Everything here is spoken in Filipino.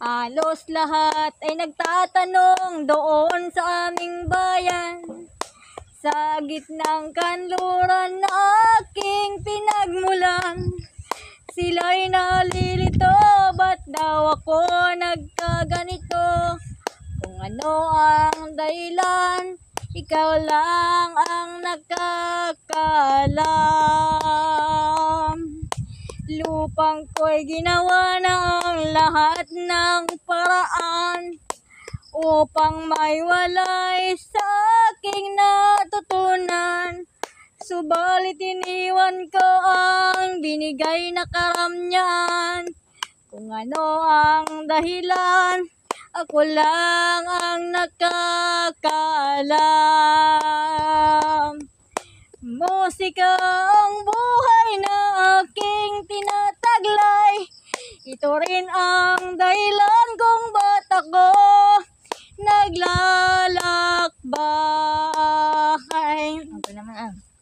Halos lahat ay nagtatanong doon sa aming bayan. Sa gitnang kanluran na aking pinagmulan, sila'y nalilito, ba't daw ako nagkaganito? Kung ano ang dahilan, ikaw lang ang nakakaalam. Lupang ko'y ginawa na ang lahat ng paraan upang maiwalay sa aking natutunan. Subalit iniwan ko ang binigay na karamyan. Kung ano ang dahilan, ako lang ang nakakaalam. Musika ang buhay na aking tinataglay. Ito rin ang dahilan kung ba't ako naglalakbay.